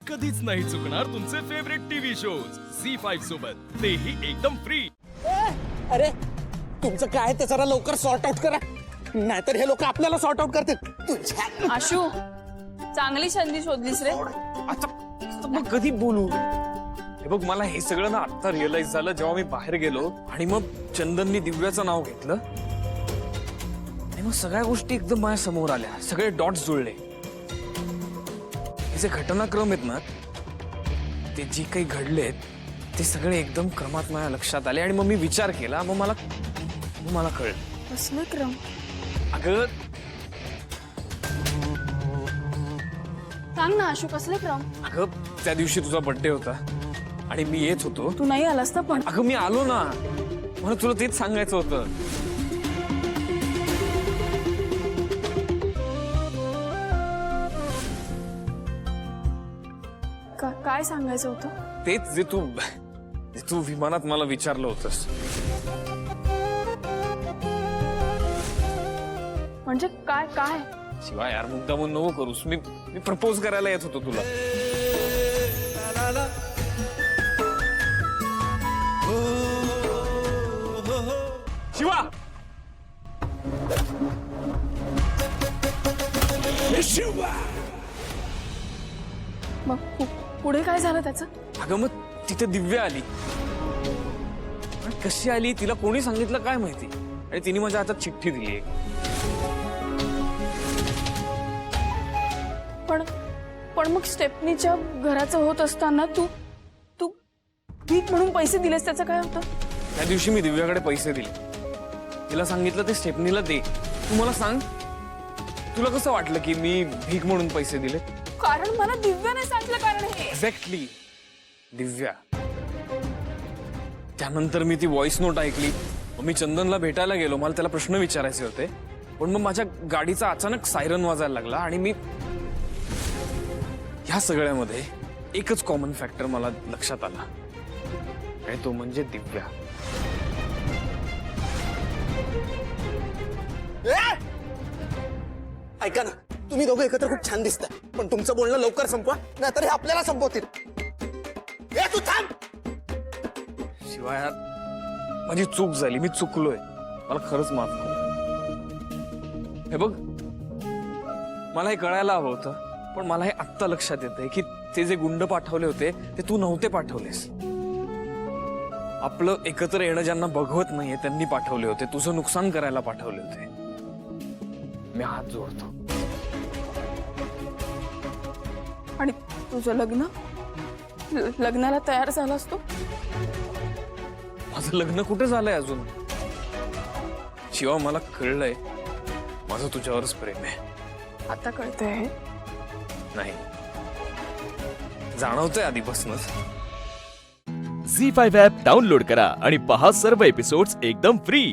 कधीच नाही चुकणार तुमचे फेवरेट टीव्ही शोज झी5 सोबत, तेही एकदम फ्री। अरे तुमचं काय ते जरा लवकर सॉर्ट आउट करा, नाहीतर हे लोक आपल्याला सॉर्ट आउट करतील। तुझ्या आशू, चांगली संधी शोधलीस रे। आता मग कधी बोलू? हे बघ, मला हे सगळं ना आता रिअलाइज झालं जेव्हा मी बाहेर गेलो आणि मग चंदननी दिव्याचं नाव घेतलं आणि मग सगळ्या गोष्टी एकदम माझ्या समोर आल्या, सगळे डॉट्स जुळले। हे जे घटनाक्रम आहेत ना, ते जे काही घडलेत ते सगळे एकदम क्रमात माझ्या लक्षात आले आणि मग मी विचार केला, मग मला कळलं। कसले क्रम? अगं सांग ना आशू, कसले क्रम? अगं त्या दिवशी तुझा बर्थडे होता आणि मी येत होतो। तू नाही आलास ना पण? अगं मी आलो ना, मला तुला तेच सांगायचं होतं। काय सांगायचं होतं? तेच जे तू विमानात मला विचारलं होतंस। म्हणजे काय काय? शिवाय यार, मुद्दामून नको करूस। मी प्रपोज करायला येत होतो तुला। शिवा, मग पुढे काय झालं त्याचं? अगं मग तिथे दिव्या आली, पण कशी आली तिला कोणी सांगितलं काय माहिती, आणि तिने माझ्या हातात चिठ्ठी दिली। पण मग स्टेफनीच्या घराचं होत असताना तू भीक म्हणून पैसे दिलेस, त्याचं काय होतं? त्या दिवशी मी दिव्याकडे पैसे दिले, तिला सांगितलं ते स्टेफनीला दे। तू मला सांग, तुला कसं वाटलं की मी भीक म्हणून पैसे दिले? कारण मला दिव्याने सांगितलं कारण हे। एक्झॅक्टली, दिव्या। त्यानंतर मी ती व्हॉइस नोट ऐकली, मग मी चंदनला भेटायला गेलो, मला त्याला प्रश्न विचारायचे होते, पण मग माझ्या गाडीचा अचानक सायरन वाजायला लागला आणि मी ह्या सगळ्यामध्ये एकच कॉमन फॅक्टर मला लक्षात आला, आणि तो म्हणजे दिव्या। ऐका ना, तुम्ही दोघं एकत्र खूप छान दिसताय, पण तुमचं बोलणं लवकर संपवा, नाहीतर हे आपल्याला संपवतील। ए तू थांब। शिवाय यार, माझी चूक झाली, मी चुकलोय, मला खरंच माफ कर। हे बघ, मला हे कळायला हवं होतं, पण मला हे आत्ता लक्षात येतंय की ते जे गुंड पाठवले होते ते तू नव्हते पाठवलेस। आपलं एकत्र येणं ज्यांना बघवत नाहीये त्यांनी पाठवले होते, तुझं नुकसान करायला पाठवले होते। मी हात जोडतो। आणि तुझं लग्नाला तयार झालास तू? माझं लग्न कुठे झालंय अजून? शिवा, मला कळलंय माझं तुझ्यावरच प्रेम आहे। आता कळतंय हे? नाही, जाणवतंय आधीपासूनच। झी5 ॲप डाउनलोड करा आणि पहा सर्व एपिसोड्स एकदम फ्री।